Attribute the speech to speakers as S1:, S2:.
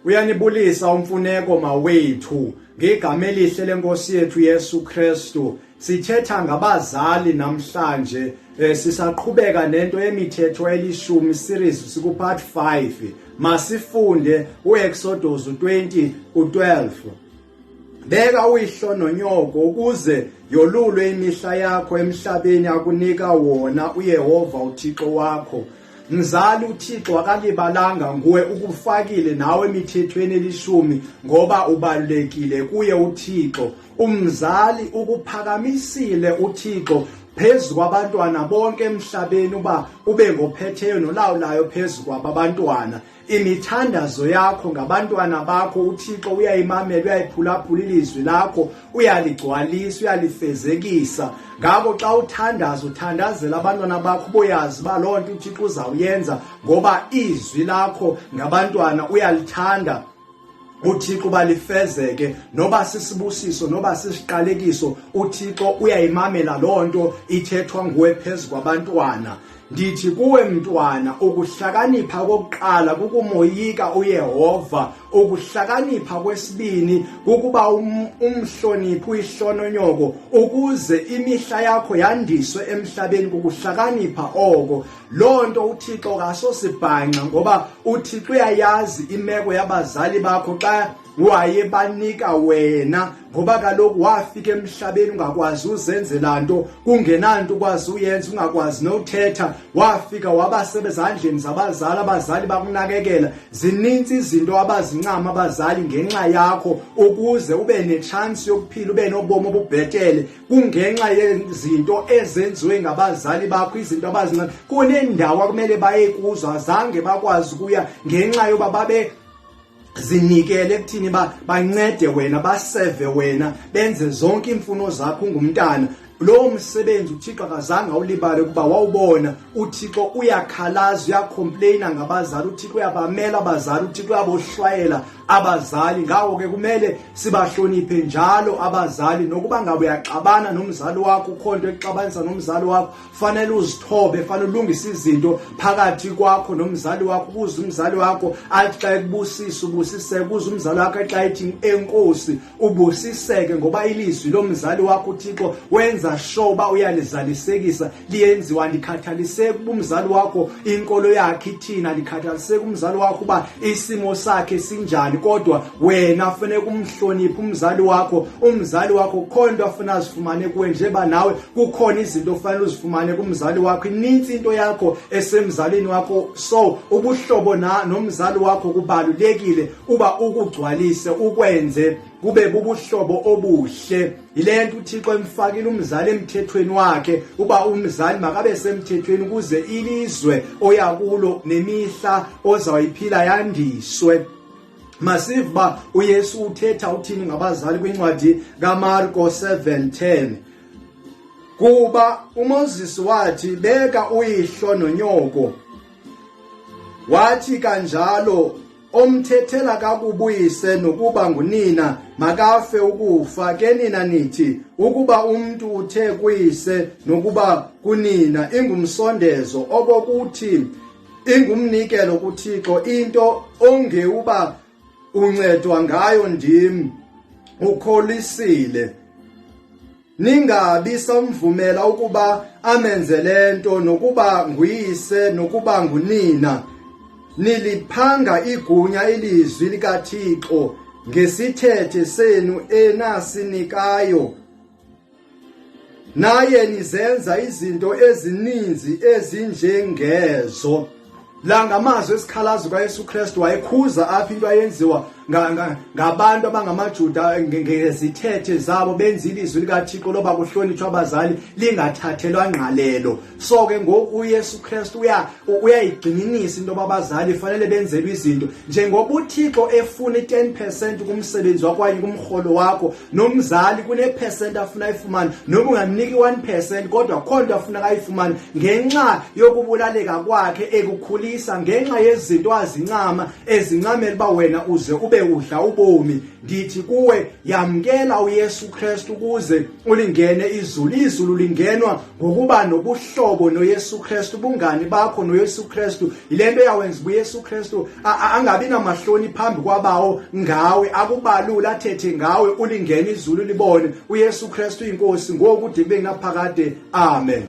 S1: Uyanibulisa umfuneko mawethu ngegama elihle lenkosi yethu Yesu Kristu. Sithetha ngabazali namhlanje, sisaqhubeka nento Imithetho elishumi series siku part 5. Masifunde uExodus 20:12. Beka uyihlo nonyoko ukuze yolulwe imihla yakho emhlabeni akunika wona uYehova uThixo wakho. Mzali, uThixo akalibalanga nguwe ukufakile nawe emithethweni elishumi ngoba ubalulekile kuye uThixo. Umzali ukuphakamisile uThixo phezu kwabantwana bonke emhlabeni uba ube ngophetheyo nolawulayo phezu kwabantwana. Imithandazo yakho ngabantwana bakho uThixo uyayimamela, uyayiphulaphula ilizwi lakho, uyaligcwalisa, uyalifezekisa. Ngakho xa uthandazela abantwana bakho boyazi ba lonto uThixo uzawuyenza ngoba izwi lakho ngabantwana uyalithanda uThixo balifezeke. Noba sisibusiso noba sisiqalekiso uThixo uyayimamela lonto ithethwa nguwe phezu kwabantwana. Ndithi kuwe mntwana, ukuhlakanipha kokuqala kukumoyika uYehova, ukuhlakanipha kwesibini kukuba umhloniphe uyihlo nonyoko ukuze imihla yakho yandiswe emhlabeni. Kukuhlakanipha oko lonto uThixo kasosibhanqa ngoba uThixo uyayazi imeko yabazali bakho xa wayebanika wena, ngoba kaloku wafika emhlabeni ungakwazi uzenzela nto, kungenanto ukwazi uyenza, ungakwazi nothetha. Wafika wabasebezandleni zabazali, abazali bakunakekela. Zininzi izinto abazincama abazali ngenxa yakho ukuze ube nechance yokuphila, ube nobomi obubhetele. Kungenxa yezinto ezenziwe ngabazali bakho, izinto abazincama. Kunendawo akumele baye kuzo azange bakwazi ukuya ngenxa yoba babe zinikele ekuthini bancede wena, baseve wena, benze zonke imfuno zakho ungumntana. Lo msebenzi uThixo akazange awulibale kuba wawubona. uThixo uyakhalaza, uyacomplaina ngabazali, uThixo uyabamela abazali, uThixo uyabohlwayela abazali. Ngawo ke kumele sibahloniphe njalo abazali. Nokuba ngabe uyaxabana nomzali wakho, ukhonto exabanisa nomzali wakho, fanele uzithobe, fanele ulungise izinto phakathi kwakho nomzali wakho. Ukuze umzali wakho athi xa ekubusisa ubusiseke, ukuze umzali wakho xa ethi enkosi ubusiseke, ngoba ilizwi lomzali wakho uThixo wenza sure uba uyalizalisekisa. Liyenziwa ndikhathaliseke uba umzali wakho inkolo yakhe ithina, ndikhathaliseke umzali wakho uba isimo sakhe sinjani, kodwa wena fanele kumhlonipha umzali wakho. Umzali wakho khona afuna azifumane kuwe njeba nawe kukhona izinto ofanele uzifumane kumzali wakho. Inintsi into yakho esemzalini wakho, so ubuhlobo nomzali wakho kubalulekile uba ukugcwalise, ukwenze kube bubuhlobo obuhle. Yile nto uThixo emfakile umzali emthethweni wakhe uba umzali makabe semthethweni ukuze ilizwe oyakulo nemihla ozayiphila yandiswe. Masiva uYesu uthetha uthini ngabazali kwincwadi kaMarko 7:10. Kuba uMoses wathi beka uyihlo nonyoko, wathi kanjalo omthethela kakubuyise nokuba ngunina makafe ukufa. Ke nina nithi ukuba umntu uthe kuyise nokuba kunina ingumsondezo, okokuthi ingumnikelo kuThixo, into ongeuba uncedwa ngayo ndim, ukholisile. Ningabi samvumela ukuba amenzele nto nokuba nguyise nokuba ngunina. Niliphanga igunya ilizwi likaThixo ngesithethe senu enasinikayo, naye nizenza izinto ezininzi ezinjengezo. La ngamazwi esikhalazo kaYesu Kristu wayekhuza apha into ayenziwa ngabantu abangamaJuda ngezithethe zabo, benza ilizwi likaThixo loba kuhlonitshwa abazali lingathathelwa ngqalelo. So ke ngoku uYesu Kristu uyayigxininisa into abazali fanele benzelwe izinto njengoba uThixo efuna 10% kumsebenzi wakho okanye kumrholo wakho. Nomzali kune% afuna ayifumane, noma ungamniki 1% kodwa khona afuna ayifumane ngenxa yokubulaleka kwakhe ekukhulisa, ngenxa yezinto azincama ezincamela uba wena uze ube ube udla ubomi. Ndithi kuwe yamkela uYesu Kristu ukuze ulingene izulu. Izulu lingenwa ngokuba nobuhlobo noYesu Kristu, bungani bakho noYesu Kristu. Yilento yawenza uYesu Kristu angabi namahloni phambi kwabawo ngawe, akubalula athethe ngawe, ulingene izulu libone uYesu Kristu inkosi ngokude kube naphakade. Amen.